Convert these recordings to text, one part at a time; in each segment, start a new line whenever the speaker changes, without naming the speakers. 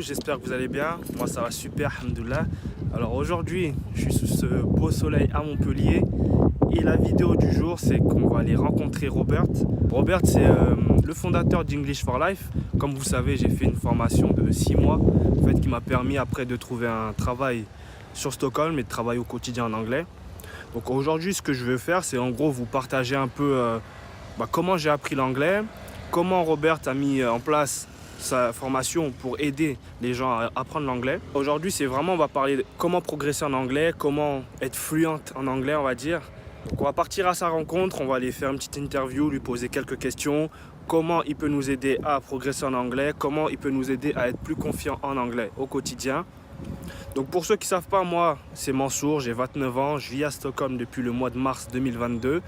tous, j'espère que vous allez bien. Moi ça va super, alhamdoulilah. Alors aujourd'hui, je suis sous ce beau soleil à Montpellier et la vidéo du jour, c'est qu'on va aller rencontrer Robert. Robert, c'est le fondateur d'English for Life. Comme vous savez, j'ai fait une formation de 6 mois en fait, qui m'a permis après de trouver un travail sur Stockholm et de travailler au quotidien en anglais. Donc aujourd'hui, ce que je veux faire, c'est en gros vous partager un peu comment j'ai appris l'anglais, comment Robert a mis en place sa formation pour aider les gens à apprendre l'anglais. Aujourd'hui, c'est vraiment, on va parler de comment progresser en anglais, comment être fluente en anglais, on va dire. Donc on va partir à sa rencontre, on va aller faire une petite interview, lui poser quelques questions, comment il peut nous aider à progresser en anglais, comment il peut nous aider à être plus confiant en anglais au quotidien. Donc pour ceux qui ne savent pas, moi c'est Mansour, j'ai 29 ans, je vis à Stockholm depuis le mois de mars 2022.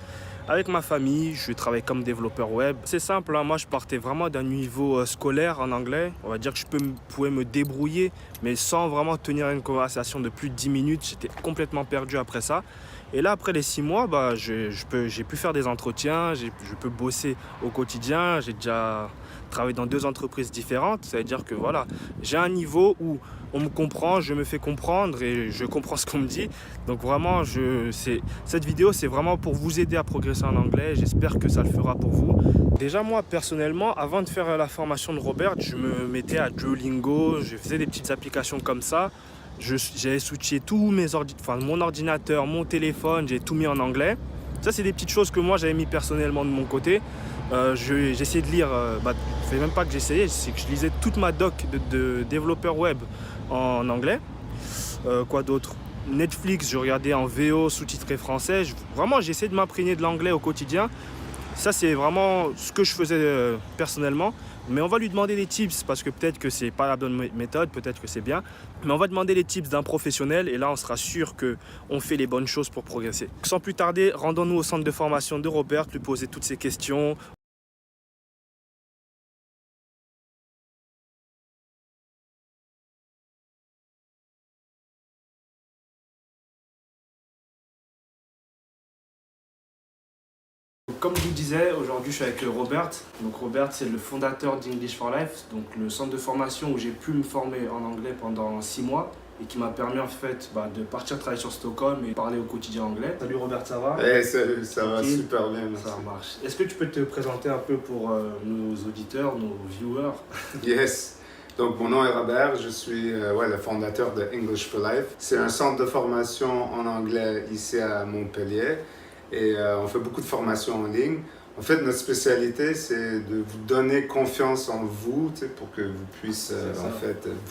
Avec ma famille, je travaille comme développeur web. C'est simple, hein, moi je partais vraiment d'un niveau scolaire en anglais. On va dire que je pouvais me débrouiller, mais sans vraiment tenir une conversation de plus de 10 minutes. J'étais complètement perdu après ça. Et là, après les 6 mois, j'ai pu faire des entretiens, je peux bosser au quotidien. J'ai déjà travaillé dans 2 entreprises différentes. Ça veut dire que voilà, j'ai un niveau où on me comprend, je me fais comprendre et je comprends ce qu'on me dit. Donc vraiment, cette vidéo, c'est vraiment pour vous aider à progresser en anglais. J'espère que ça le fera pour vous. Déjà, moi, personnellement, avant de faire la formation de Robert, je me mettais à Duolingo, je faisais des petites applications comme ça. J'avais switché tous mon ordinateur, mon téléphone, j'ai tout mis en anglais. Ça, c'est des petites choses que moi, j'avais mis personnellement de mon côté. J'essayais de lire, c'est même pas que j'essayais, c'est que je lisais toute ma doc de développeur web en anglais. Quoi d'autre? Netflix, je regardais en VO sous-titré français. Vraiment, j'essayais de m'imprégner de l'anglais au quotidien. Ça, c'est vraiment ce que je faisais personnellement. Mais on va lui demander des tips parce que peut-être que c'est pas la bonne méthode, peut-être que c'est bien. Mais on va demander les tips d'un professionnel et là, on sera sûr qu'on fait les bonnes choses pour progresser. Sans plus tarder, rendons-nous au centre de formation de Robert, lui poser toutes ces questions. Comme je vous disais, aujourd'hui je suis avec Robert. Donc Robert, c'est le fondateur d'English for Life, donc le centre de formation où j'ai pu me former en anglais pendant 6 mois et qui m'a permis en fait de partir travailler sur Stockholm et parler au quotidien anglais. Salut Robert, ça va?
Salut, ça va super bien, merci.
Ça marche. Est-ce que tu peux te présenter un peu pour nos auditeurs, nos viewers?
Yes. Donc mon nom est Robert, je suis le fondateur de English for Life. C'est un centre de formation en anglais ici à Montpellier et on fait beaucoup de formations en ligne. En fait, notre spécialité, c'est de vous donner confiance en vous pour que vous puissiez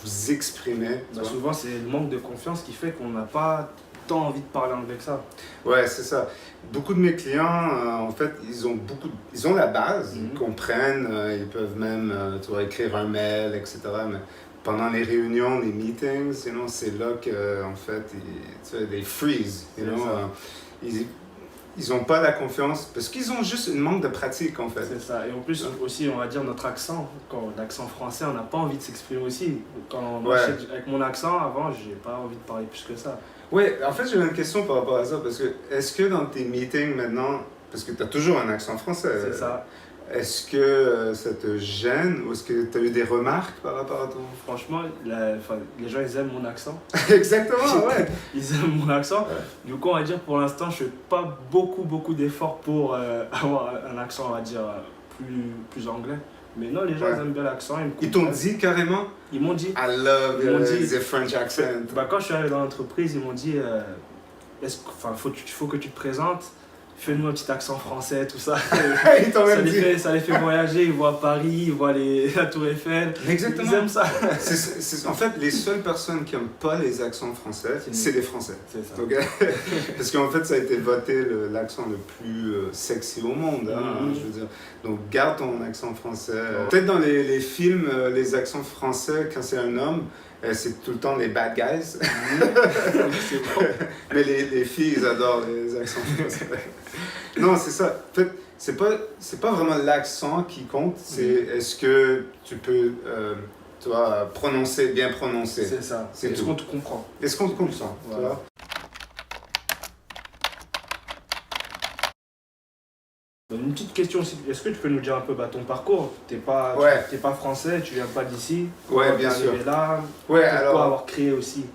vous exprimer.
Souvent, c'est le manque de confiance qui fait qu'on n'a pas tant envie de parler anglais que ça.
Ouais, c'est ça. Beaucoup de mes clients, en fait, ils ont la base, ils comprennent, ils peuvent même écrire un mail, etc. Mais pendant les réunions, les meetings, c'est là que, en fait, ils freeze. Ils n'ont pas la confiance parce qu'ils ont juste un manque de pratique, en fait.
C'est ça. Et en plus, aussi, on va dire notre accent. L'accent français, on n'a pas envie de s'exprimer aussi. Avec mon accent, avant, j'ai pas envie de parler plus que ça.
Oui, en fait, j'ai une question par rapport à ça, parce que est-ce que dans tes meetings maintenant, parce que tu as toujours un accent français,
c'est ça.
Est-ce que ça te gêne ou est-ce que tu as eu des remarques par rapport à ton...
Franchement, les gens, ils aiment mon accent.
Exactement, ouais.
Ils aiment mon accent. Ouais. Du coup, on va dire, pour l'instant, je fais pas beaucoup d'efforts pour avoir un accent, on va dire, plus anglais. Mais non, les gens ils aiment bien l'accent.
Ils t'ont dit carrément?
Ils m'ont dit.
I love the French accent.
Quand je suis arrivé dans l'entreprise, ils m'ont dit faut que tu te présentes, fais-nous un petit accent français, tout ça. Ça les fait voyager, ils voient Paris, ils voient la Tour Eiffel.
Exactement.
Ils aiment ça.
En fait, les seules personnes qui n'aiment pas les accents français, c'est les Français.
C'est ça.
Okay? Parce qu'en fait, ça a été voté l'accent le plus sexy au monde. Je veux dire. Donc, garde ton accent français. Peut-être dans les films, les accents français, quand c'est un homme, c'est tout le temps les bad guys.
C'est bon.
Mais les filles, ils adorent les accents français. Non, c'est ça. En fait, c'est pas vraiment l'accent qui compte, c'est est-ce que tu peux bien prononcer.
C'est ça. Est-ce qu'on te comprend?
Est-ce qu'on te comprend? Voilà.
Une petite question aussi, est-ce que tu peux nous dire un peu ton parcours? T'es pas français, tu viens pas d'ici.
Ouais, bien sûr.
Là,
ouais,
pourquoi avoir créé aussi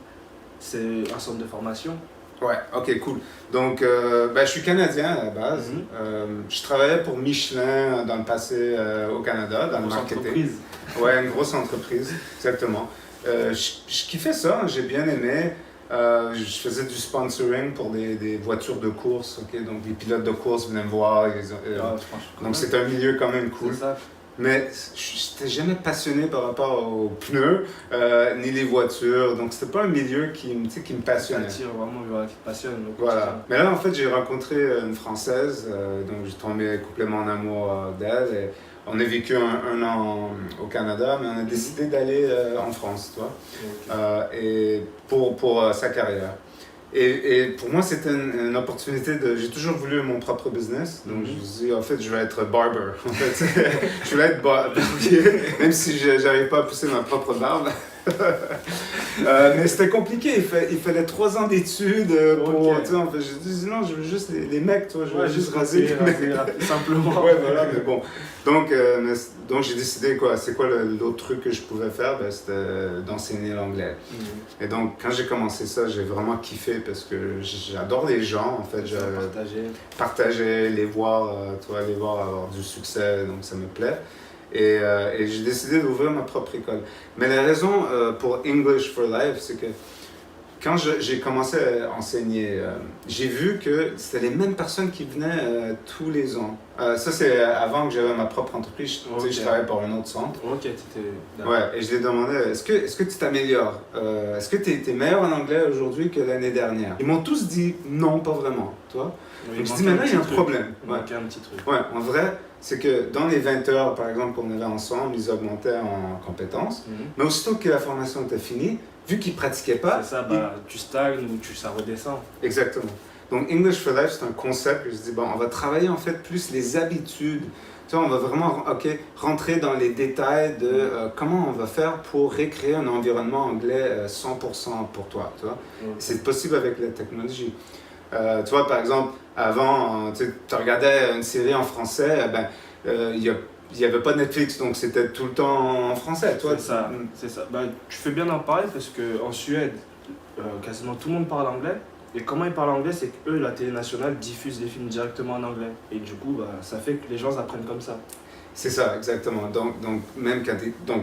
un centre de formation?
Ouais, ok, cool. Donc, je suis Canadien à la base. Je travaillais pour Michelin dans le passé au Canada, dans le marketing.
Entreprise.
Ouais, une grosse entreprise, exactement. Je kiffais ça, j'ai bien aimé. Je faisais du sponsoring pour des voitures de course, ok? Donc les pilotes de course venaient me voir. Donc c'est un milieu quand même cool. Mais je n'étais jamais passionné par rapport aux pneus, ni les voitures. Donc c'était pas un milieu qui me passionnait.
Ça vraiment, qui passionne.
Voilà. Mais là, en fait, j'ai rencontré une Française, donc j'ai tombé complètement en amour d'elle. Et on a vécu un an au Canada, mais on a décidé d'aller en France, tu vois, et pour sa carrière. Et pour moi, c'était une opportunité J'ai toujours voulu mon propre business, donc je me suis dit, en fait, je vais être barber. En fait, je voulais être barbier, même si je n'arrive pas à pousser ma propre barbe. Mais c'était compliqué, il fallait 3 ans d'études pour. Tu sais, en fait, j'ai dit non, je veux juste les mecs, toi, je veux juste raser.
Simplement.
Ouais, voilà, mais bon. Donc j'ai décidé c'est quoi l'autre truc que je pouvais faire, c'était d'enseigner l'anglais. Et donc quand j'ai commencé ça, j'ai vraiment kiffé parce que j'adore les gens, en fait. Partager, les voir, les voir avoir du succès, donc ça me plaît. Et j'ai décidé d'ouvrir ma propre école. Mais la raison pour English for Life, c'est que quand j'ai commencé à enseigner, j'ai vu que c'était les mêmes personnes qui venaient tous les ans. Ça, c'est avant que j'avais ma propre entreprise. Je travaillais pour un autre centre. Ouais, et je les demandais, est-ce que tu t'améliores? Est-ce que tu es meilleur en anglais aujourd'hui que l'année dernière? Ils m'ont tous dit non, pas vraiment. Toi. Donc je dis, maintenant, il y a un problème.
Un petit truc.
Ouais, en vrai, c'est que dans les 20 heures, par exemple, qu'on avait ensemble, ils augmentaient en compétences. Mais aussitôt que la formation était finie, vu qu'ils ne pratiquaient pas...
C'est ça, tu stagnes ou ça redescend.
Exactement. Donc, English for Life, c'est un concept que je dis, on va travailler en fait plus les habitudes. Tu vois, on va vraiment rentrer dans les détails de comment on va faire pour recréer un environnement anglais 100% pour toi. Tu vois. C'est possible avec la technologie. Tu vois, par exemple, avant, tu regardais une série en français, il n'y avait pas de Netflix, donc c'était tout le temps en français.
C'est ça. Tu fais bien d'en parler parce qu'en Suède, quasiment tout le monde parle anglais. Et comment ils parlent anglais, c'est qu'eux, la télé nationale, diffuse les films directement en anglais. Et du coup, ça fait que les gens apprennent comme ça.
C'est ça, exactement. Donc même quand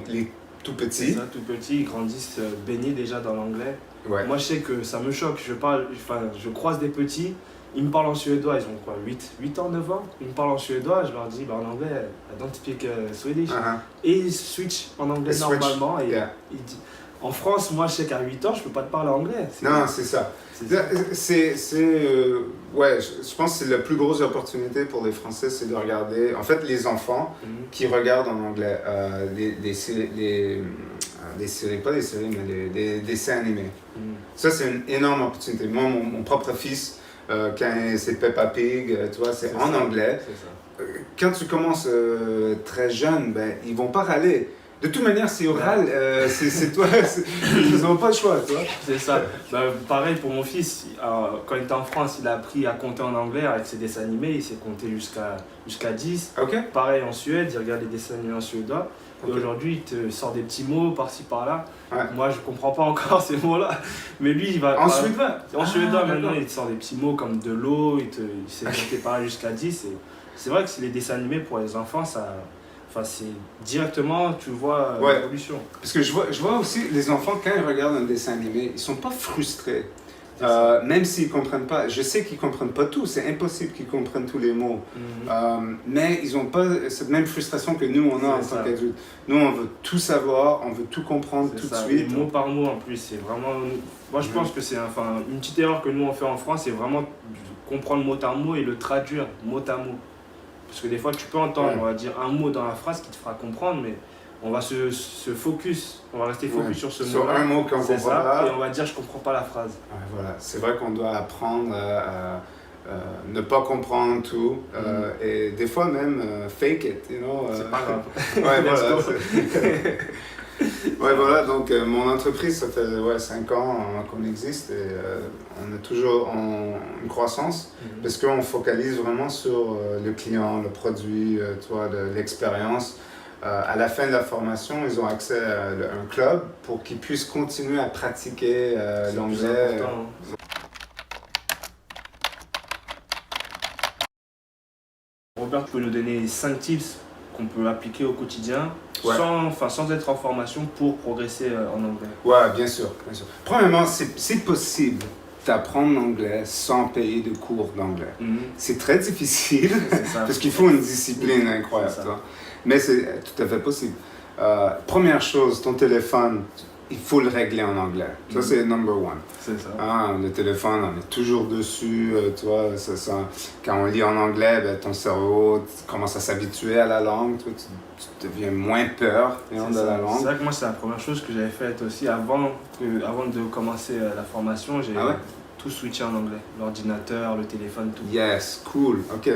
les tout petits...
C'est ça, tout petits, ils grandissent baignés déjà dans l'anglais.
Ouais.
Moi, je sais que ça me choque. Je croise des petits, ils me parlent en suédois. Ils ont quoi, 8 ans, 9 ans? Ils me parlent en suédois. Je leur dis en anglais, I don't speak Swedish. Et ils switch en anglais normalement. Et ils disent, en France, moi, je sais qu'à 8 ans, je peux pas te parler anglais.
Non, c'est ça. Je pense que c'est la plus grosse opportunité pour les Français, c'est de regarder, en fait, les enfants qui regardent en anglais des séries, pas des séries, mais des dessins animés. Ça, c'est une énorme opportunité. Moi, mon propre fils, quand c'est Peppa Pig, tu vois, c'est en anglais.
C'est ça.
Quand tu commences très jeune, ils vont pas râler. De toute manière, c'est oral, c'est toi, ils n'ont pas le choix, tu vois.
C'est ça. Pareil pour mon fils, quand il était en France, il a appris à compter en anglais avec ses dessins animés, il s'est compté jusqu'à 10. Pareil en Suède, il regarde les dessins animés en suédois. Et aujourd'hui, il te sort des petits mots par-ci par-là. Moi, je ne comprends pas encore ces mots-là. Mais lui, il va.
En suédois
maintenant, il te sort des petits mots comme de l'eau, il s'est compté par jusqu'à 10. Et c'est vrai que c'est les dessins animés pour les enfants, c'est directement, tu vois l'évolution.
Parce que je vois aussi les enfants, quand ils regardent un dessin animé, ils ne sont pas frustrés. Même s'ils ne comprennent pas. Je sais qu'ils ne comprennent pas tout, c'est impossible qu'ils comprennent tous les mots. Mais ils n'ont pas cette même frustration que nous, on a en tant qu'adultes. Nous, on veut tout savoir, on veut tout comprendre tout de suite.
Mot par mot en plus, c'est vraiment... Moi, je pense que c'est une petite erreur que nous, on fait en France, c'est vraiment comprendre mot à mot et le traduire mot à mot. Parce que des fois, tu peux entendre, on va dire un mot dans la phrase qui te fera comprendre, mais on va se focus, on va rester focus sur ce mot.
Sur un mot qu'on comprend pas.
Et on va dire, je comprends pas la phrase.
Voilà, c'est vrai qu'on doit apprendre à ne pas comprendre tout. Et des fois même, fake it, you know.
C'est pas grave.
Ouais, voilà. Ouais, voilà, donc mon entreprise, ça fait 5 ans qu'on existe et on est toujours en une croissance parce qu'on focalise vraiment sur le client, le produit, tu vois, l'expérience. À la fin de la formation, ils ont accès à un club pour qu'ils puissent continuer à pratiquer l'anglais.
Robert, tu peux nous donner 5 tips qu'on peut appliquer au quotidien sans être en formation pour progresser en anglais?
Ouais, bien sûr, bien sûr. Premièrement, c'est possible d'apprendre l'anglais sans payer de cours d'anglais. C'est très difficile parce qu'il faut une discipline incroyable. Mais c'est tout à fait possible. Première chose, ton téléphone, il faut le régler en anglais. Ça, c'est number one.
C'est ça.
Le téléphone, on est toujours dessus. Tu vois, quand on lit en anglais, ben, ton cerveau commence à s'habituer à la langue. Tu deviens moins peur de la langue.
C'est vrai que moi, c'est la première chose que j'avais faite aussi. Avant de commencer la formation, j'ai tout switché en anglais. L'ordinateur, le téléphone, tout.
Yes, cool. Ok,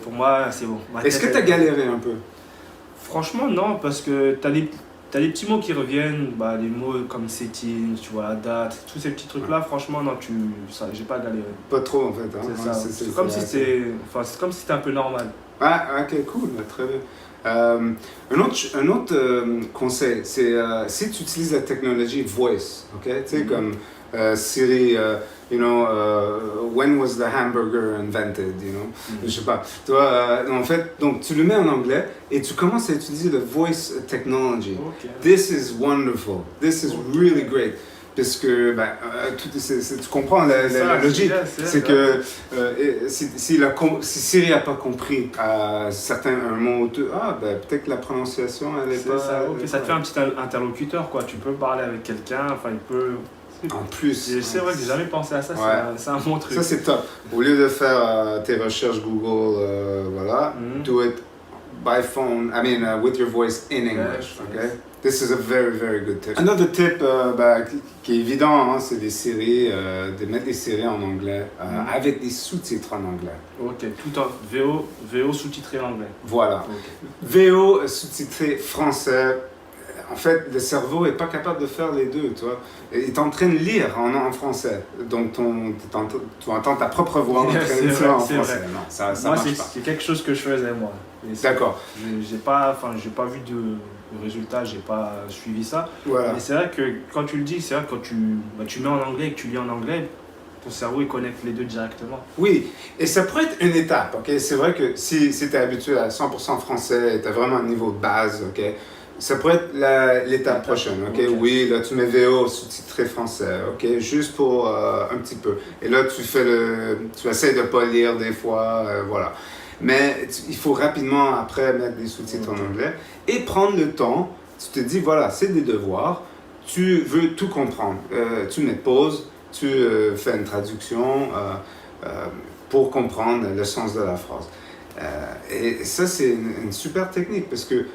Pour moi, c'est bon.
Est-ce que tu as galéré un peu?
Franchement, non, parce que tu as des petits mots qui reviennent, les mots comme setting, tu vois, la date, tous ces petits trucs-là, franchement, non, j'ai pas galéré.
Pas trop, en fait. Hein?
C'est comme si c'était un peu normal.
Ah, ok, cool, très bien. Un autre conseil, c'est si tu utilises la technologie voice, ok, tu sais, comme Siri, when was the hamburger invented, je sais pas. Toi, en fait, donc tu le mets en anglais et tu commences à utiliser le voice technology. This is wonderful. This is really great. Parce que tu comprends la logique. C'est que si Siri n'a pas compris un mot, peut-être que la prononciation, elle est pas...
Ça te fait un petit interlocuteur, quoi. Tu peux parler avec quelqu'un, il peut...
En plus.
C'est vrai que j'ai jamais pensé à ça, c'est un bon truc.
Ça, c'est top. Au lieu de faire tes recherches Google, do it by phone, with your voice in English, okay? This is a very, very good tip. Another tip qui est évident, c'est des séries, de mettre des séries en anglais avec des sous-titres en anglais.
Ok, tout en VO sous-titré en anglais.
Voilà. VO sous-titré français. En fait, le cerveau n'est pas capable de faire les deux, tu vois. Il est en train de lire en français. Donc, tu entends ta propre voix en train de lire en français.
Vrai.
Non, ça
moi,
marche pas.
C'est quelque chose que je faisais, moi.
D'accord.
J'ai pas vu de résultat, j'ai pas suivi ça.
Voilà.
Mais c'est vrai que quand tu le dis, c'est vrai que quand tu mets en anglais et que tu lis en anglais, ton cerveau, il connecte les deux directement.
Oui, et ça pourrait être une étape, ok? C'est vrai que si tu es habitué à 100% français et tu as vraiment un niveau de base, ok? Ça pourrait être l'étape prochaine, ok? Oui, là, tu mets VO sous-titré français, ok? Juste pour un petit peu. Et là, tu essaies de ne pas lire des fois, voilà. Mais il faut rapidement, après, mettre des sous-titres en anglais et prendre le temps. Tu te dis, voilà, c'est des devoirs. Tu veux tout comprendre. Tu mets pause, tu fais une traduction pour comprendre le sens de la phrase. Et ça, c'est une super technique parce que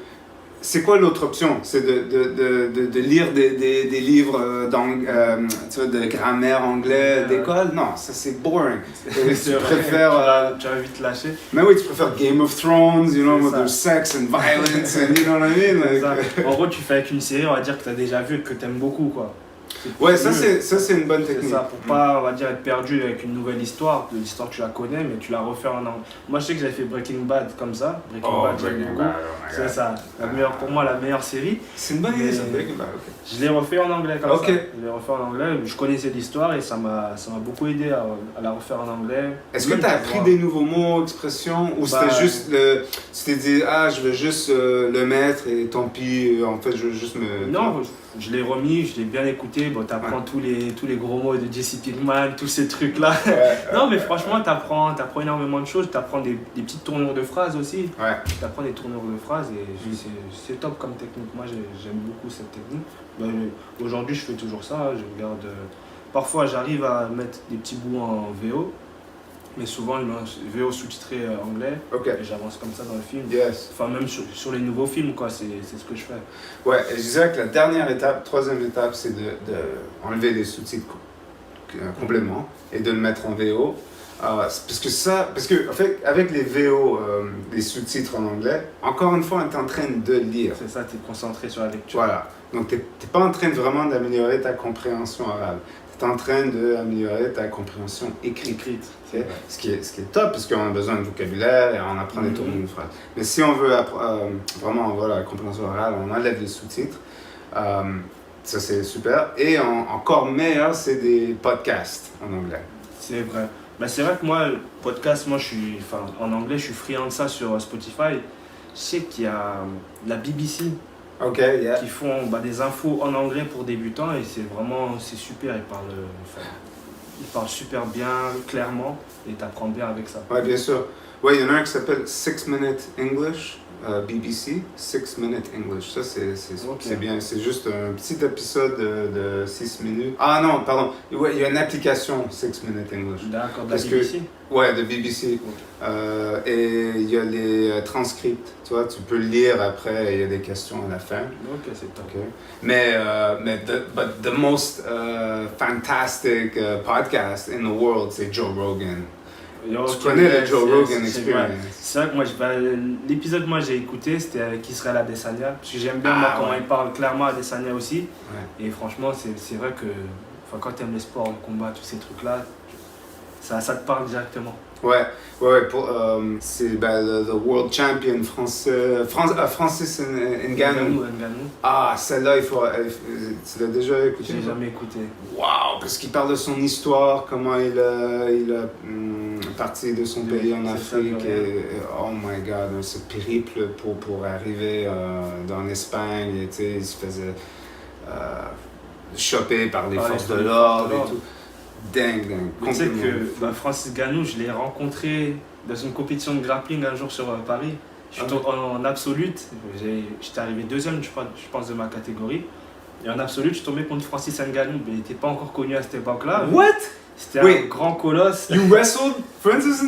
c'est quoi l'autre option? C'est de lire des livres de grammaire anglais d'école? Non, ça c'est boring. Tu préfères...
Tu vas vite lâcher.
Mais oui, tu préfères Game of Thrones, with their sex and violence, and you know what I mean?
En gros, tu fais avec une série, on va dire que tu as déjà vu et que tu aimes beaucoup, quoi.
Ouais, ça c'est une bonne technique.
C'est ça, pour pas, on va dire, être perdu avec une nouvelle histoire. L'histoire, tu la connais, mais tu la refais en anglais. Moi, je sais que j'avais fait Breaking Bad comme ça. Breaking Bad, c'est ça. Pour moi, la meilleure série.
C'est une bonne idée, ça, Breaking Bad.
Je l'ai refait en anglais comme ça. Je l'ai refait en anglais. Je connaissais l'histoire et ça m'a beaucoup aidé à la refaire en anglais.
Est-ce que tu as appris des nouveaux mots, expressions, ou c'était juste tu t'es dit, je vais juste le mettre et tant pis, en fait, je veux juste me...
Non, je l'ai remis, je l'ai bien écouté. Bon, t'apprends tous les gros mots de Jesse Pinkman, tous ces trucs-là. Non, mais franchement, t'apprends énormément de choses. T'apprends des petites tournures de phrases aussi. T'apprends des tournures de phrases et c'est top comme technique. Moi, j'aime beaucoup cette technique. Aujourd'hui, je fais toujours ça. Je regarde. Parfois, j'arrive à mettre des petits bouts en VO. Mais souvent, VO sous-titré anglais, et j'avance comme ça dans le film. Enfin, même sur les nouveaux films, quoi, c'est ce que je fais.
Ouais, et je dirais que la dernière étape, troisième étape, c'est de enlever les sous-titres complètement et de le mettre en VO. Parce que en fait, avec les VO, les sous-titres en anglais, encore une fois, on est en train de lire.
C'est ça, tu es concentré sur la lecture.
Voilà. Donc, tu n'es pas en train vraiment d'améliorer ta compréhension orale. Tu es en train d'améliorer ta compréhension écrite. Okay? Ce qui est top, parce qu'on a besoin de vocabulaire et on apprend des tournures de phrases. Mais si on veut vraiment la compréhension orale, on enlève les sous-titres. Ça, c'est super. Et encore meilleur, c'est des podcasts en anglais.
C'est vrai. Mais c'est vrai que moi, le podcast, en anglais, je suis friand de ça sur Spotify. Je sais qu'il y a la BBC qui font des infos en anglais pour débutants et c'est super. Ils parlent super bien, clairement et tu apprends bien avec ça.
Oui, bien sûr. Oui, il y en a un qui s'appelle 6 Minute English. BBC, 6 Minute English. Ça, c'est bien. C'est juste un petit épisode de 6 minutes. Ah non, pardon. Ouais, il y a une application 6 Minute English.
D'accord, de la BBC?
Ouais, de BBC. Okay. Et il y a les transcripts. Tu vois, tu peux lire après, il y a des questions à la fin.
Ok, c'est top.
Okay. Mais the most fantastic podcast in the world, c'est Joe Rogan. Tu connais le Joe Rogan Experience.
C'est vrai que l'épisode que j'ai écouté, c'était avec Israël Adesanya. Parce que j'aime bien comment il parle clairement à Adesanya aussi. Ouais. Et franchement, c'est vrai que quand tu aimes les sports, le combat, tous ces trucs-là, ça te parle directement.
Ouais. C'est le World Champion Francis Ngannou. Ah, celle-là, tu l'as déjà écouté?
Je l'ai jamais écouté.
Waouh, parce qu'il parle de son histoire, comment il a parti de son pays en Afrique. Oh my God, ce périple pour arriver dans l'Espagne. Il se faisait choper par les forces de l'ordre et tout. Dingue.
Tu sais que Francis Ngannou, je l'ai rencontré dans une compétition de grappling un jour sur Paris. Je suis en absolute, j'étais arrivé deuxième, je pense, de ma catégorie. Et en absolute, je suis tombé contre Francis Ngannou, mais il n'était pas encore connu à cette époque-là.
What?
C'était un grand colosse.
You wrestled Francis?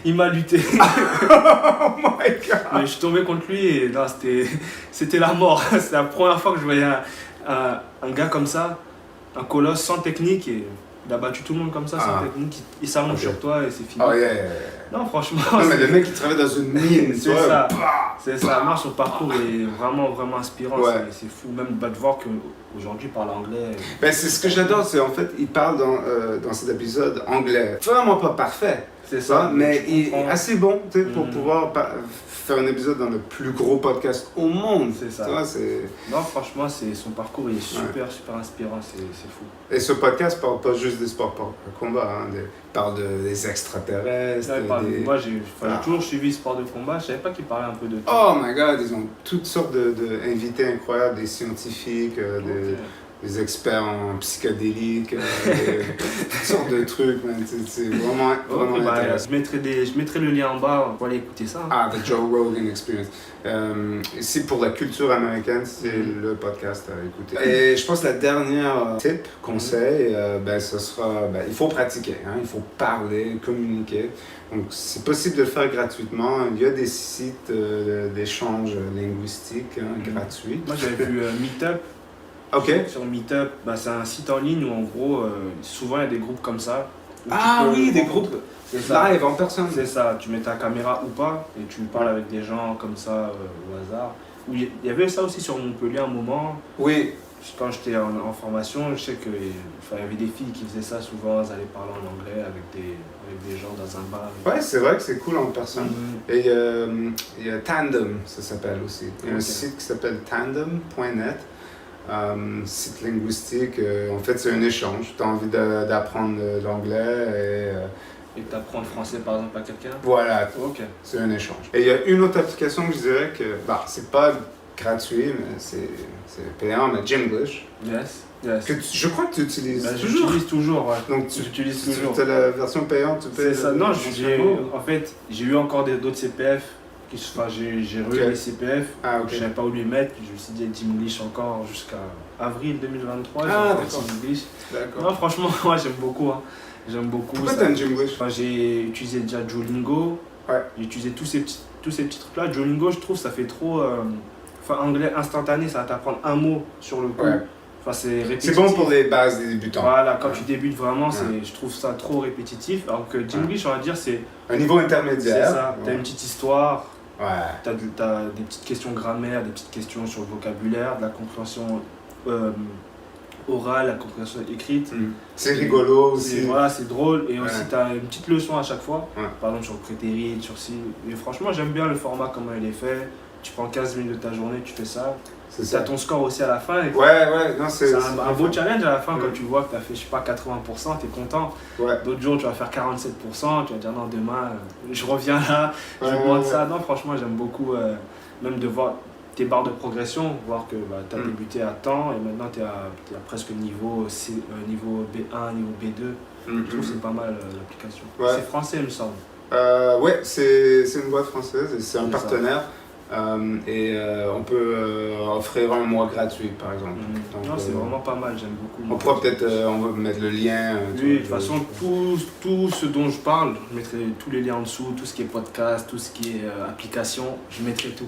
Il m'a lutté.
Oh my God!
Mais je suis tombé contre lui et non, c'était la mort. C'était la première fois que je voyais un gars comme ça. Un colosse sans technique et il a battu tout le monde comme ça sans technique, il s'allonge sur toi et c'est fini.
Oh yeah.
Non, franchement.
Non, mais le mec qui travaille dans une mine,
c'est ça. Moi, son parcours est vraiment inspirant. Ouais. C'est fou, même de voir qu'aujourd'hui il parle anglais.
Ben, c'est ce que j'adore, c'est en fait, il parle dans cet épisode anglais. Vraiment pas parfait.
C'est ça.
Mais il est assez bon pour pouvoir faire un épisode dans le plus gros podcast au monde.
C'est ça. Non, franchement, son parcours il est super inspirant, c'est fou.
Et ce podcast parle pas juste des sports par combat, il parle des extraterrestres.
Moi, j'ai toujours suivi sport de combat, je savais pas qu'il parlait un peu de tout.
Oh my God, ils ont toutes sortes d'invités incroyables, des scientifiques, des experts en psychédélique, toutes sortes de trucs, man. C'est vraiment intéressant.
Je mettrai le lien en bas pour aller écouter ça.
The Joe Rogan Experience. Ici, pour la culture américaine, c'est le podcast à écouter. Et je pense que la dernière conseil, ce sera, il faut pratiquer, il faut parler, communiquer. Donc, c'est possible de le faire gratuitement. Il y a des sites d'échange linguistique gratuits.
Moi, j'avais vu Meetup.
Okay.
Sur Meetup, c'est un site en ligne où en gros, souvent il y a des groupes comme ça.
Des groupes live en personne.
C'est ça, tu mets ta caméra ou pas et tu parles avec des gens comme ça au hasard. Il y avait ça aussi sur Montpellier un moment.
Oui.
Quand j'étais en formation, je sais qu'il y avait des filles qui faisaient ça souvent, elles allaient parler en anglais avec des gens dans un bar.
Ouais, c'est vrai que c'est cool en personne. Et il y a Tandem, ça s'appelle aussi. Il y a un site qui s'appelle tandem.net. Site linguistique, en fait c'est un échange. Tu as envie d'apprendre l'anglais
et d'apprendre le français par exemple à quelqu'un.
Voilà, c'est un échange. Et il y a une autre application que je dirais que c'est pas gratuit, mais c'est payant, mais Jinglish.
Yes.
Que je crois que tu utilises toujours.
J'utilise toujours, ouais.
Donc
j'utilise toujours.
Tu as la version payante, tu payes.
C'est ça, non, en fait j'ai eu encore d'autres CPF. J'ai revu les CPF, je ne savais pas où les mettre, je me suis dit Jinglish encore jusqu'à avril 2023. D'accord. Non, franchement, moi j'aime beaucoup. J'aime beaucoup.
Pourquoi t'aimes Jinglish?
J'ai utilisé déjà Duolingo, j'ai utilisé tous ces petits trucs-là. Duolingo, je trouve ça fait trop anglais instantané, ça va t'apprendre un mot sur le coup. Enfin, c'est
C'est
répétitif.
bon pour les bases des débutants.
Voilà, quand tu débutes vraiment, je trouve ça trop répétitif. Alors que Jinglish, on va dire, c'est
Un niveau intermédiaire.
c'est ça. T'as une petite histoire,
Ouais.
t'as des petites questions grammaire, des petites questions sur le vocabulaire, de la compréhension orale, la compréhension écrite.
C'est rigolo aussi.
Voilà, c'est drôle. Et aussi, tu as une petite leçon à chaque fois.
Ouais.
Par exemple, sur le prétérit, sur ci. Et franchement, j'aime bien le format, comment il est fait. Tu prends 15 minutes de ta journée, tu fais ça.
C'est
Tu
ça.
as ton score aussi à la fin. Et
Ouais, non,
c'est un beau challenge à la fin quand tu vois que tu as fait, je sais pas, 80%, tu es content.
Ouais.
D'autres jours, tu vas faire 47%, tu vas dire non, demain, je reviens là, je demande ça. Non, franchement, j'aime beaucoup même de voir tes barres de progression, voir que tu as débuté à temps et maintenant tu es à presque niveau B1, niveau B2. Je trouve que c'est pas mal l'application.
Ouais.
C'est français, il me semble.
Ouais, c'est une boîte française et c'est un
C'est
partenaire. On peut offrir un mois gratuit, par exemple. Donc,
non, c'est vraiment pas mal, j'aime beaucoup.
On pourra peut-être on va mettre le lien.
Oui, de toute façon, tout ce dont je parle, je mettrai tous les liens en dessous, tout ce qui est podcast, tout ce qui est application, je mettrai tout.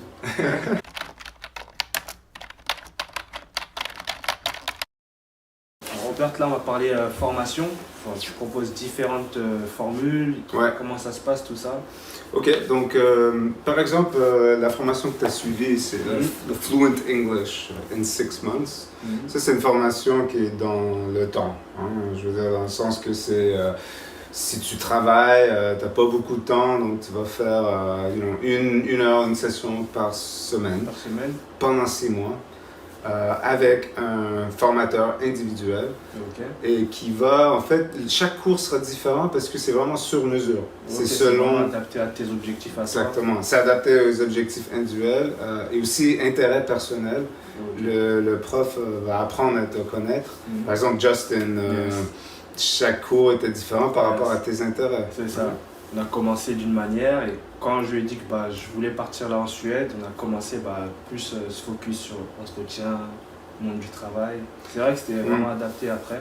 Robert, là, on va parler formation. Enfin, tu proposes différentes formules.
Ouais.
Comment ça se passe, tout ça?
Ok, donc par exemple, la formation que tu as suivie, c'est le Fluent English in 6 months. Ça, c'est une formation qui est dans le temps. Hein. Je veux dire, dans le sens que c'est si tu travailles, tu n'as pas beaucoup de temps, donc tu vas faire une heure, une session par semaine. Pendant 6 mois. Avec un formateur individuel et qui va, en fait, chaque cours sera différent parce que c'est vraiment sur mesure. C'est selon...
adapté à tes objectifs à toi.
Exactement. C'est adapté aux objectifs individuels et aussi intérêt personnel. Le prof va apprendre à te connaître. Par exemple, Justin, chaque cours était différent par rapport à tes intérêts.
C'est ça. On a commencé d'une manière et quand je lui ai dit que je voulais partir là en Suède, on a commencé plus se focus sur l'entretien, le monde du travail. C'est vrai que c'était vraiment adapté après.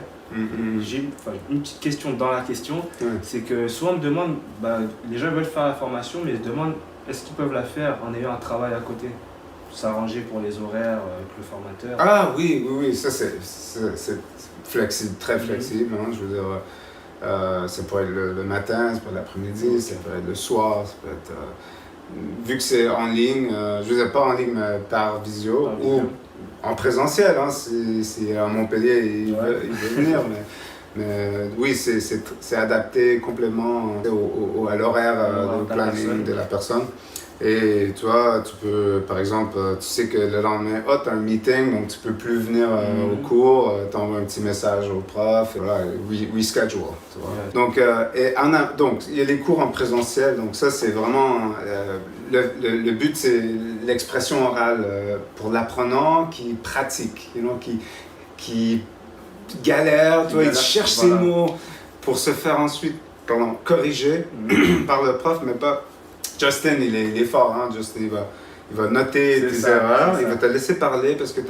J'ai une petite question dans la question, c'est que souvent on me demande, les gens veulent faire la formation mais ils se demandent est-ce qu'ils peuvent la faire en ayant un travail à côté, s'arranger pour les horaires avec le formateur.
Ah oui, ça c'est flexible, très flexible, hein, je veux dire. Ça peut être le matin, ça peut être l'après-midi, ça peut être le soir, ça peut être... vu que c'est en ligne, je ne veux dire pas en ligne, mais par visio ou en présentiel, hein, si à Montpellier il veut venir. Mais oui, c'est adapté complètement à l'horaire, au planning de la personne. Et tu vois, tu peux, par exemple, tu sais que le lendemain, tu as un meeting, donc tu peux plus venir au cours, tu envoies un petit message au prof, et voilà, reschedule, tu vois. Donc, donc, il y a les cours en présentiel, donc ça, c'est vraiment, le but, c'est l'expression orale pour l'apprenant qui pratique, qui galère, tu vois, il cherche ses mots pour se faire ensuite, corriger par le prof, mais pas... Justin, il est fort, hein? Justin, il va noter tes erreurs, il va te laisser parler parce que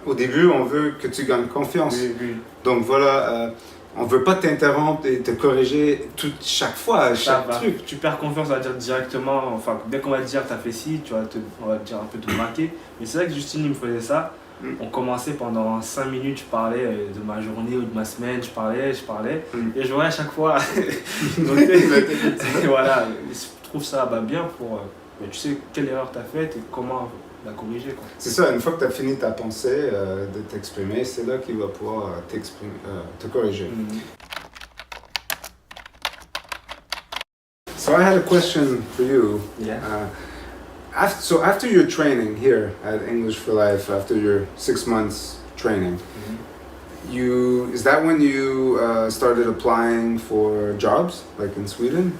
au début, on veut que tu gagnes confiance.
Oui.
Donc voilà, on ne veut pas t'interrompre et te corriger chaque fois, chaque truc.
Tu perds confiance, on va dire directement, enfin, dès qu'on va te dire t'as fait ci, on va te dire un peu te braquer. Mais c'est vrai que Justine, il me faisait ça. On commençait pendant 5 minutes, je parlais de ma journée ou de ma semaine, je parlais, et je voyais à chaque fois noter. Voilà, je trouve ça bien pour... tu sais quelle erreur tu as faite et comment la corriger.
C'est ça, une fois que tu as fini ta pensée de t'exprimer, c'est là qu'il va pouvoir te corriger. So I had a question for you.
Yeah.
After your training here at English for Life, after your 6 months training, is that when you started applying for jobs, like in Sweden?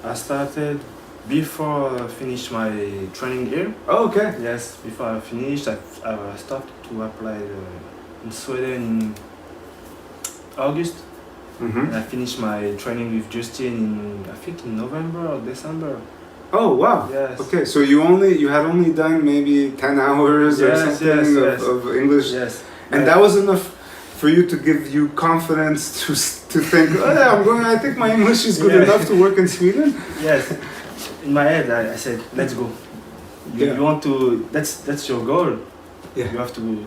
I started before I finished my training here.
Oh, okay.
Yes, before I finished, I started to apply in Sweden in August. And I finished my training with Justin in November or December.
Oh wow!
Yes.
Okay, so you had only done maybe 10 hours or something of English, and that was enough for you to give you confidence to think, I think my English is good enough to work in Sweden.
Yes. In my head, I said, let's go. You want to? That's your goal.
Yeah.
You have to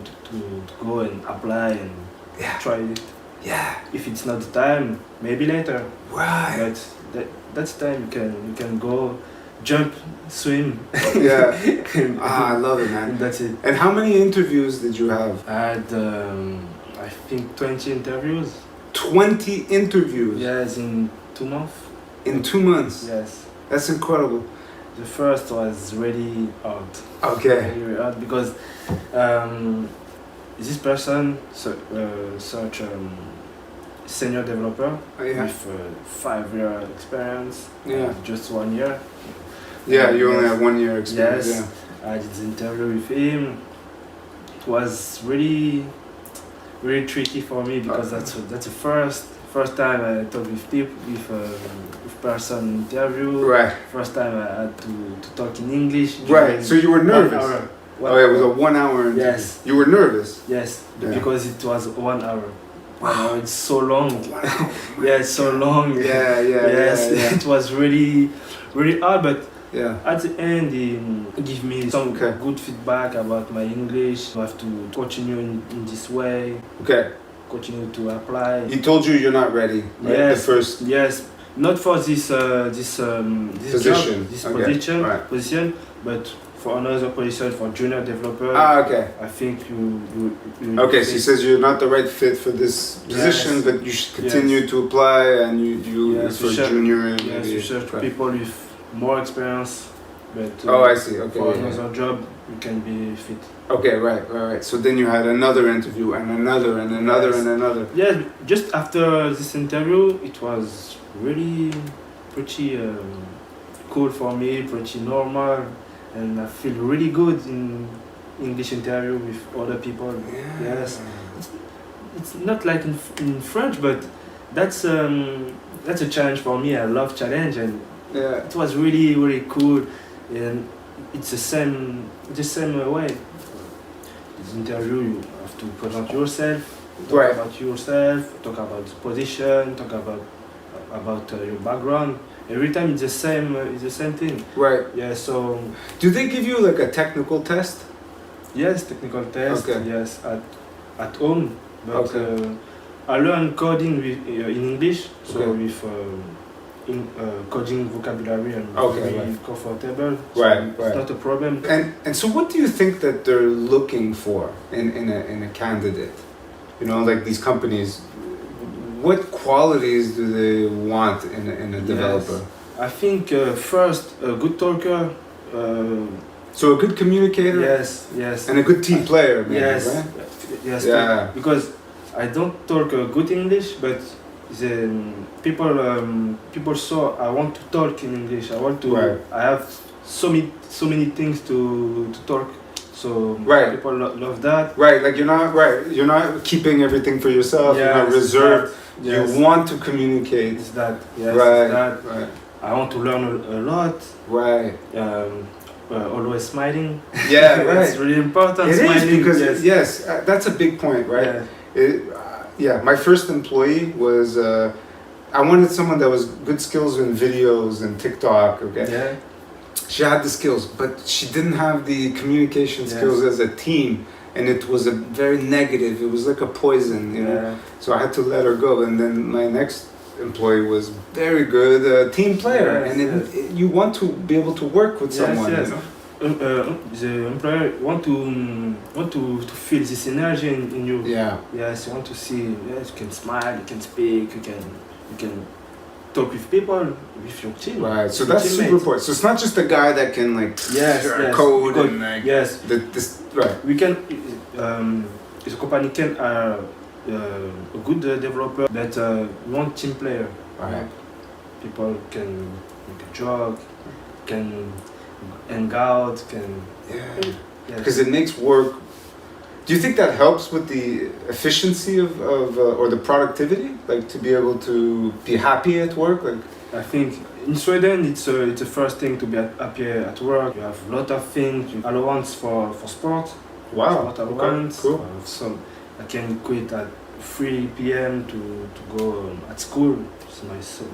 go and apply and
Yeah.
try it.
Yeah.
If it's not the time, maybe later.
Right.
But that's the time you can go, jump, swim.
Yeah.
and,
I love it, man.
and that's it.
And how many interviews did you have?
I had I think 20 interviews.
20 interviews
Yes, in 2 months.
in 2 months.
Yes.
That's incredible.
The first was really hard.
Okay.
Very hard because this person such senior developer
Oh, yeah.
with 5 year experience.
Yeah.
Just 1 year.
Yeah, you only
Yes.
have 1 year experience.
Yes. I did the interview with him. It was really tricky for me because that's the first time I talked with people with person interview.
Yeah. Right.
First time I had to talk in English.
Right.
during
So you were
1
nervous.
hour.
Oh, yeah, it was a 1 hour interview.
Yes.
You were nervous.
Yes,
Yeah.
because it was 1 hour.
Wow.
1 hour, it's so long.
Wow.
Yeah, it's so long.
Yeah,
Yes,
yeah.
it was really hard, but
Yeah.
at the end he give me some
Okay.
good feedback about my English. You have to continue in this way,
Okay.
continue to apply.
He told you you're not ready. Right?
Yes.
The first.
Yes, not for this
Position.
job, this
Okay,
position,
right.
but for another position for junior developer.
Ah, okay.
I think you
Okay, so he says you're not the right fit for this position,
Yes.
but you should continue to apply and you
Yes,
for
you should.
junior and
Yes,
maybe.
you search
Okay.
people with more experience, but
Oh, I see. Okay.
for
yeah, yeah.
another job you can be fit.
Okay, right. So then you had another interview and another and another
Yes.
and another.
Yes, just after this interview, it was really pretty cool for me, pretty normal, and I feel really good in English interview with other people. Yes. It's not like in French, but that's a challenge for me. I love challenge, and
Yeah.
it was really cool, and it's the same way. This interview, you have to present yourself, talk
Right.
about yourself, talk about the position, talk about your background. Every time it's the same thing.
Right.
Yeah. So
Do they give you like a technical test?
yes, technical test.
Okay.
Yes, at home, but
Okay.
I learned coding in English, so
Okay.
with coding vocabulary and
Okay,
very
right.
comfortable. So
Right,
it's
right.
not a problem.
And so what do you think that they're looking for in a candidate? You know, like these companies, what qualities do they want in a developer?
I think first a good talker.
So a good communicator
Yes.
and a good team player, maybe,
Yes.
right?
Yes.
Yeah.
Because I don't talk good English, but the people saw I want to talk in English. I want to.
Right.
I have so many things to talk. So
Right.
people love that.
Right, like you're not keeping everything for yourself, you're not
Yes,
reserved.
Yes.
You want to communicate.
It's that. Yes.
Right,
It's that.
right,
I want to learn a lot.
right.
Always smiling.
Yeah, right.
It's really important.
It is
smiling.
because
yes.
that's a big point, right?
Yeah.
Yeah, my first employee was. I wanted someone that was good skills in videos and TikTok. Okay,
Yeah.
she had the skills, but she didn't have the communication
Yes.
skills as a team, and it was a very negative. It was like a poison, you know.
Yeah.
So I had to let her go, and then my next employee was very good team player,
Yes,
and
yes.
you want to be able to work with
Yes,
someone.
yes.
You know?
The employer want to feel this energy in you.
Yeah.
Yes, you want to see. Yes, you can smile, you can speak, you can talk with people, with your team.
Right. So
with your
that's super
teammates.
important. So it's not just a guy that can like
Yes,
share
yes.
code
Because-
and like
Yes,
this right.
we can. The company can a good developer, but one team player.
Right.
People can make a joke, can hang out, can.
Yeah.
Yes.
Because it makes work. Do you think that helps with the efficiency of or the productivity, like to be able to be happy at work, like?
I think in Sweden it's the first thing to be happy at work. You have a lot of things, allowance for sport.
Wow.
Sport allowance.
Cool.
So I can quit at 3 p.m. to go at school. So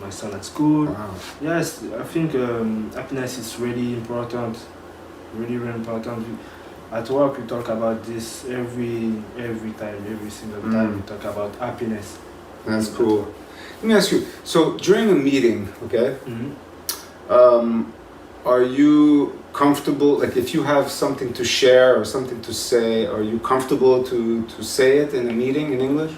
my son at school.
Wow.
Yes, I think happiness is really important. Really important. at work we talk about this every time, every single time we talk about happiness.
That's cool. Let me ask you. So during a meeting, okay, are you comfortable? Like, if you have something to share or something to say, are you comfortable to say it in a meeting in English?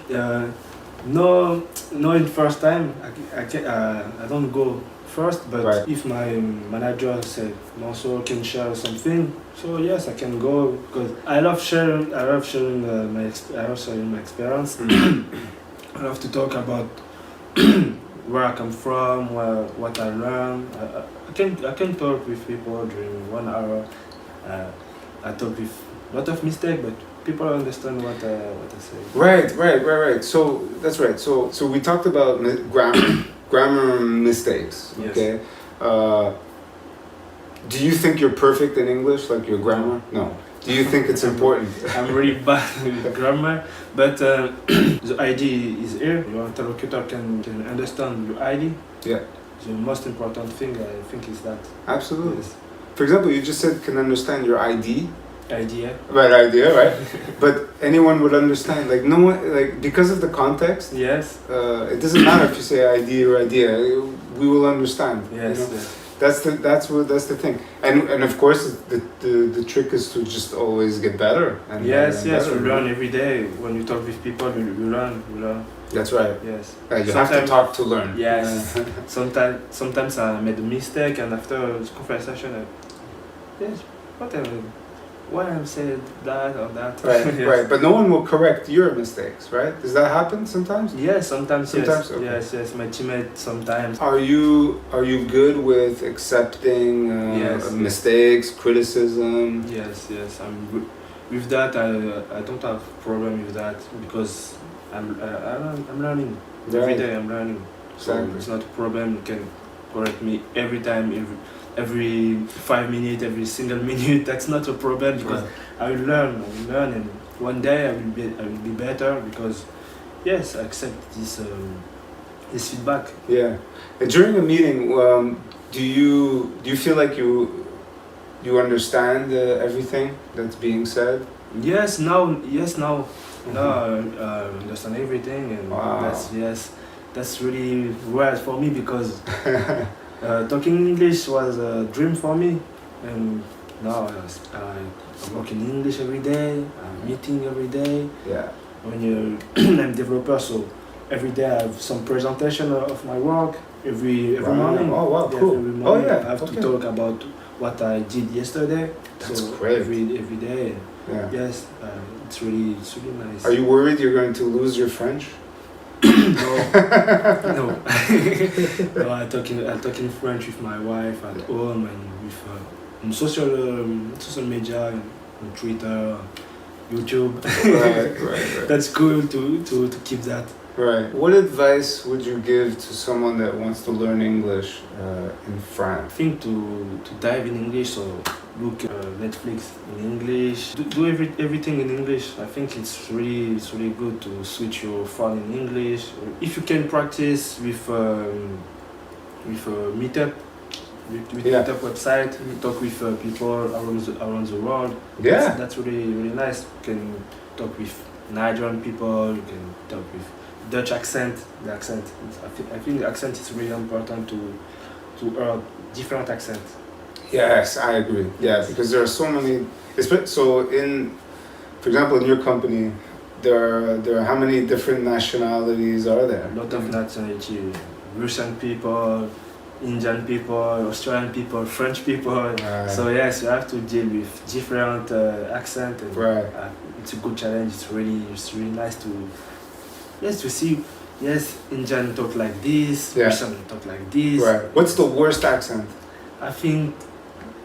No, in first time. I don't go first, but
Right.
if my manager said also can share something, so yes, I can go because I love sharing. I love sharing my experience. I love to talk about where I come from, what I learned. I can talk with people during 1 hour. I talk with a lot of mistakes, but people understand what I say.
Right. So that's right. So we talked about grammar mistakes.
Yes.
Okay. Do you think you're perfect in English, like your grammar? No. Do you think it's important?
I'm really bad with grammar, but the ID is here. Your interlocutor can understand your ID.
Yeah.
The most important thing I think is that.
Absolutely.
Yes.
For example, you just said can understand your ID.
Idea.
Right, idea, right? But anyone would understand, like no one, like because of the context.
Yes.
It doesn't matter if you say ID or idea. We will understand.
Yes.
You know?
Yes.
That's the thing, and of course the trick is to just always get better. And
Yes.
better.
You learn every day. When you talk with people, you learn.
That's right.
Yes.
You have to talk to learn.
Yes. Sometimes I made a mistake, and after the conversation, yes, whatever. Why I'm saying that or that.
Right,
Yes.
right. But no one will correct your mistakes, right? Does that happen sometimes?
Yes, sometimes.
Sometimes,
Yes.
okay.
Yes. My teammate sometimes.
Are you good with accepting
Yes.
mistakes, criticism?
Yes. I'm good with that. I don't have problem with that because I'm learning every
Right.
day. I'm learning, so
Exactly.
it's not a problem. You can correct me every time, every 5 minutes, every single minute. That's not a problem because I will learn, and one day I will be better because yes, I accept this feedback.
Yeah. And during a meeting, do you feel like you understand everything that's being said?
Yes, now I understand everything, and
Wow.
that's really weird for me because talking English was a dream for me, and now I work in English every day. I'm meeting every day.
Yeah.
When I'm developer, so every day I have some presentation of my work every
Wow.
morning.
Oh, wow,
Yeah,
cool.
every
Oh,
morning
yeah,
I have
okay.
to talk about what I did yesterday.
That's
so
great.
every day.
Yeah.
Yes, it's really nice.
Are you worried you're going to lose your French?
No. No, I talk in French with my wife at home and with on social media, on Twitter, YouTube.
Right.
That's cool to keep that.
Right. What advice would you give to someone that wants to learn English in
I
France?
think to dive in English, so look Netflix in English, do everything in English. I think it's really good to switch your phone in English. If you can practice with a Meetup, with
Yeah.
Meetup website, you talk with people around the world.
Yeah.
That's really nice. You can talk with Nigerian people. You can talk with Dutch accent. The accent, I think the accent is really important to hear different accents.
Yes, I agree. Yeah, because there are so many. So for example, in your company, there are how many different nationalities are there?
A lot of nationality, Russian people, Indian people, Australian people, French people.
Right.
So yes, you have to deal with different accent, and
Right.
it's a good challenge. It's really nice to see. Yes, Indian talk like this,
Yeah.
Russian talk like this.
Right. What's the worst accent?
I think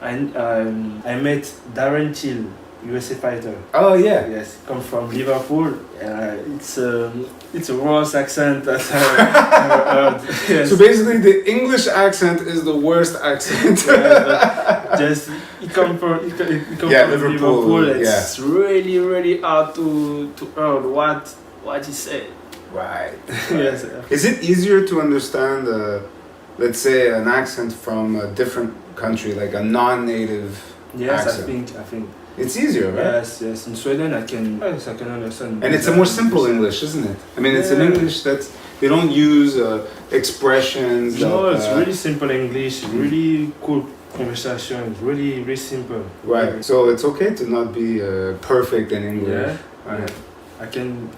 I met Darren Till, USA fighter.
Oh yeah.
Yes, come from Liverpool. It's a worse accent that I ever heard. Yes.
So basically, the English accent is the worst accent.
Yeah, but just he come from
Yeah,
from
Liverpool,
Liverpool. It's really hard to hear what he said.
Right.
Yes.
Is it easier to understand, let's say, an accent from a different country, like a non-native
Yes,
accent?
I think
It's easier, right?
Yes, yes. In Sweden, I can understand.
And it's a more simple English, isn't it? I mean, it's an English that's they don't use expressions.
No,
that,
it's really simple English. Really cool conversation. It's really, really simple.
right. So it's okay to not be perfect in English.
Yeah.
Right.
I can.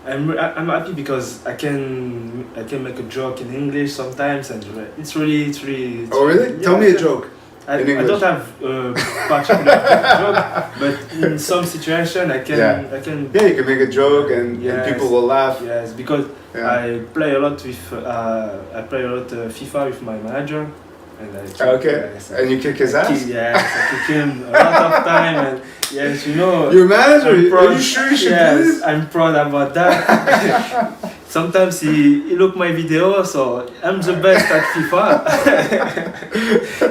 I'm happy because I can make a joke in English sometimes, and it's really.
Oh, really?
Yeah,
Tell me a joke.
I
in English.
don't have a particular joke, but in some situation I can.
Yeah, you can make a joke and
Yes.
people will laugh.
Yes, because
Yeah.
I play a lot with FIFA with my manager, and I kick,
Okay.
yes,
And you kick his ass?
Yes, I kick him a lot of time, and yes, you know.
Your manager?
I'm
Are
proud-
you sure you should do
yes,
this?
I'm proud about that. Sometimes he look my video, so I'm the best at FIFA.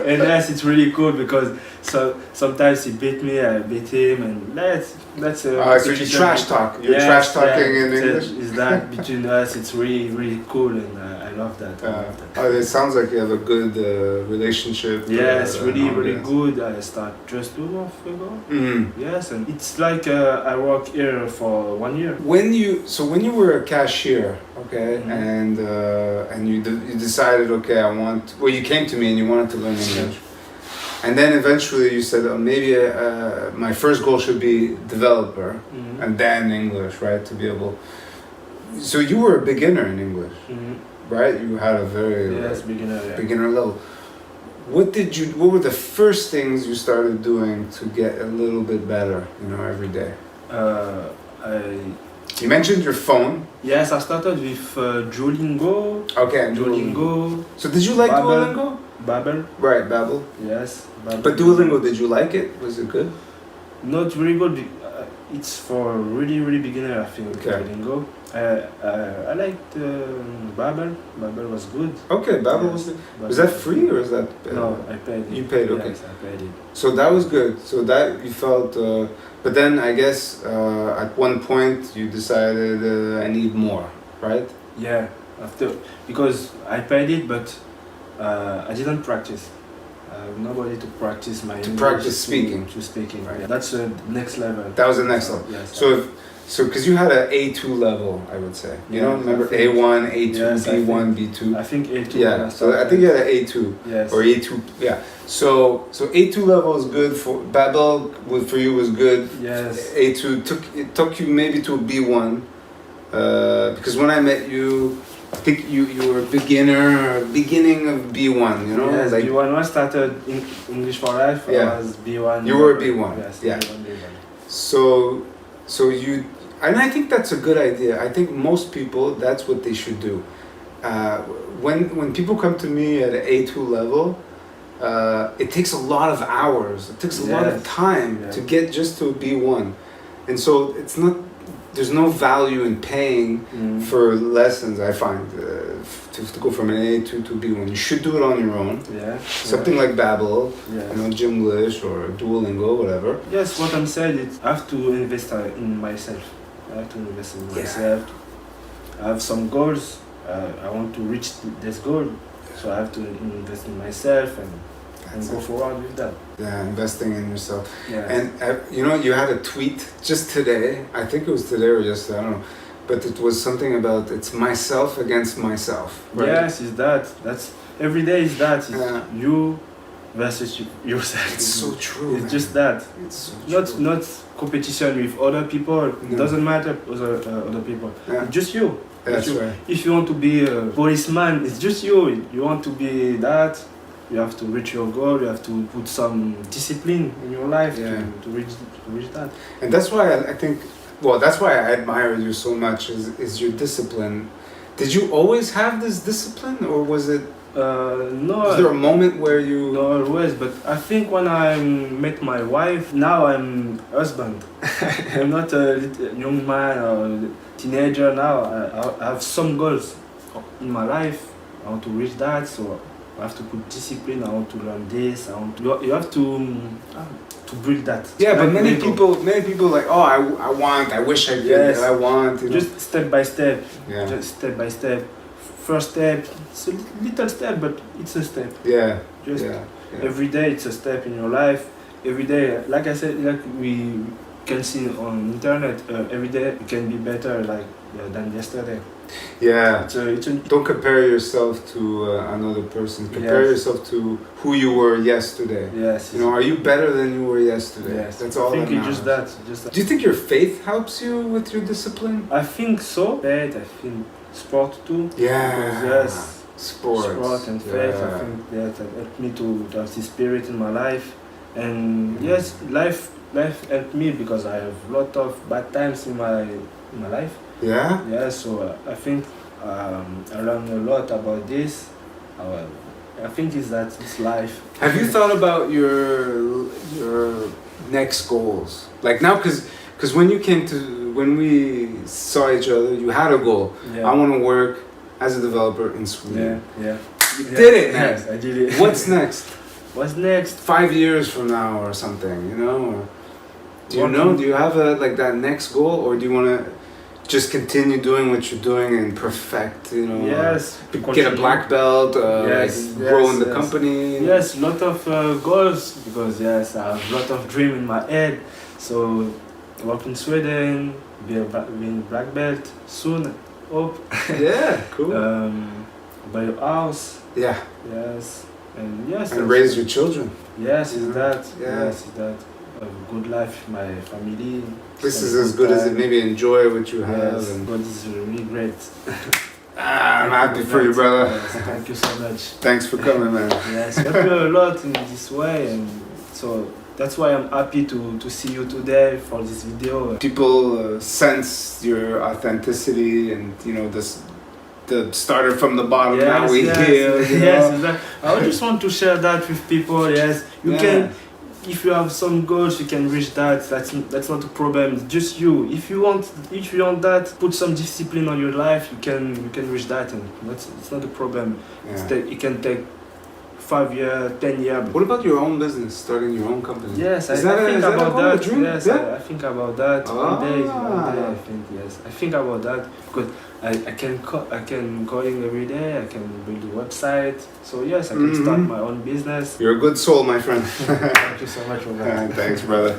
And yes, it's really cool because sometimes he beat me, I beat him, and that's
So you trash talk. You're trash talking in English?
Is that between us? It's really, really cool, and I love that.
It sounds like you have a good relationship.
Yes, really,
and all
really
that.
good. I started just 2 months ago.
Mhm.
Yes, and it's like I work here for 1 year.
When you were a cashier, okay,
Mhm.
and you decided, okay, you came to me and you wanted to learn English, and then eventually you said, maybe my first goal should be developer,
Mhm.
and then English, right, to be able. So you were a beginner in English,
Mhm.
right? You had a very
Yes, beginner. Yeah.
beginner level. What were the first things you started doing to get a little bit better, every day? You mentioned your phone.
Yes, I started with Duolingo.
Okay, and
Duolingo,
So did you like
Babbel.
Duolingo?
Babbel.
Right, Babbel.
Yes, Babbel.
But Duolingo, did you like it? Was it good?
Not really good. It's for really, really beginner. I think
Okay.
Duolingo. I liked Babbel. Babbel was good.
Okay, Babbel
Yes,
was that free or is that?
No, I paid it.
You paid, okay.
Yes, I paid it.
So that was good. So that you felt, but then I guess at one point you decided I need more, right?
Yeah, because I paid it, but I didn't practice. Nobody to practice my English
practice speaking.
To speaking,
Right.
yeah. That's the next level.
That was the next level.
Yes.
So because you had an A2 level, I would say. You
Yeah,
know, remember
I think-
A1, A2,
Yes, I
B1,
think-
B2.
I think A2.
Yeah. So I think you had an A2
Yes.
or A2. Yeah. So A2 level is good for Babbel. For you was good.
Yes.
A2 took you maybe to a B1 because when I met you, I think you were a beginning of B1. You know,
Yes,
like
B1 when I started English for Life.
Yeah.
I was B1.
You were B1,
Yes.
yeah.
B1.
so you, and I think that's a good idea. I think most people that's what they should do. When people come to me at an A2 level, it takes a lot of hours. It takes a lot of
Yes.
time
Yeah.
to get just to a B1, and so it's not. There's no value in paying for lessons. I find to go from an A2 to B1. You should do it on your own.
Yeah.
Something like Babbel,
Yeah.
Gymlish or Duolingo, whatever.
Yes, what I'm saying is I have to invest in myself. I have to invest in myself. I have some goals. I want to reach this goal, so I have to invest in myself and go forward with that.
Yeah, investing in yourself.
Yeah.
And you had a tweet just today. I think it was today or yesterday. I don't know, but it was something about it's myself against myself. Right?
Yes, it's that. That's every day is that. It's
Yeah.
you versus yourself.
It's so true.
It's
man.
just that.
It's so true.
Not competition with other people.
No.
It doesn't matter other people.
Yeah.
It's just you.
That's
you.
right.
If you want to be a policeman, it's just you. You want to be that. You have to reach your goal. You have to put some discipline in your life
Yeah.
to reach that.
And that's why I think. Well, that's why I admire you so much. Is your discipline? Did you always have this discipline, or was it?
No.
Was there a moment where you?
No, always, but I think when I met my wife, now I'm husband. I'm not a young man or teenager now. I have some goals in my life. I want to reach that, so I have to put discipline. I want to learn this. You have to build that.
Yeah, but
Like
many
Lego.
people like, oh, I wish I could.
Yes.
I want. You know?
Just step by step.
Yeah.
Just step by step. First step, it's a little step, but it's a step.
Yeah.
Just
Yeah.
every day it's a step in your life. every day, like I said, like we can see on internet, every day it can be better, like than yesterday.
Yeah.
So it's
Don't compare yourself to another person. Compare
Yes.
yourself to who you were yesterday.
yes.
You know, are you better than you were yesterday?
Yes.
That's all
I think
that
it's just
matters.
that. Just that.
Do you think your faith helps you with your discipline?
I think so. Faith, I think sport too.
Yeah.
Because, yes.
Sports.
And faith,
Yeah.
I think that helped me to have this spirit in my life. And yes, life helped me because I have a lot of bad times in my life.
Yeah?
Yeah, so I think I learned a lot about this. I think it's life.
Have you thought about your next goals? Like now, because when we saw each other, you had a goal.
Yeah.
I want to work as a developer in Sweden.
Yeah.
You did it, man.
Yes, I did it.
What's next?
What's next?
5 years from now or something, you know? Or do you
What-
know? Do you have that next goal, or do you want to just continue doing what you're doing and perfect, you know?
Yes.
Get a black belt,
Yes,
like grow
yes,
in the
yes.
company.
Yes, lot of goals because yes, I have a lot of dream in my head. So work in Sweden, be a black belt soon. Hope.
Yeah, cool.
Buy a house.
Yeah,
Yes, and yes.
and raise your children.
Yes,
Yeah.
is that.
Yeah.
Yes, is that. A good life, my family.
This
spend
is as good as it.
time.
Maybe enjoy what you have.
Yes,
And
God is really great.
I'm happy for you, brother.
Yes, thank you so much.
Thanks for coming, man.
Yes, you helped me a lot in this way, and so that's why I'm happy to see you today for this video.
People sense your authenticity, and you know the starter from the bottom. Now we here. You know?
Yes, exactly. I just want to share that with people. Yes, you
Yeah.
can. If you have some goals, you can reach that. That's not a problem. It's just you. If you want that, put some discipline on your life. You can reach that, and it's not a problem.
Yeah.
It can take 5 years, 10 years.
What about your own business, starting your own company?
Yes, I
Is that
think
a
about
goal, a
that.
dream?
Yes,
Yeah?
I think about that. One day,
Ah.
I think yes. I think about that because I can coding every day. I can build a website. So yes, I can start my own business.
You're a good soul, my friend.
Thank you so much for that.
Thanks, brother.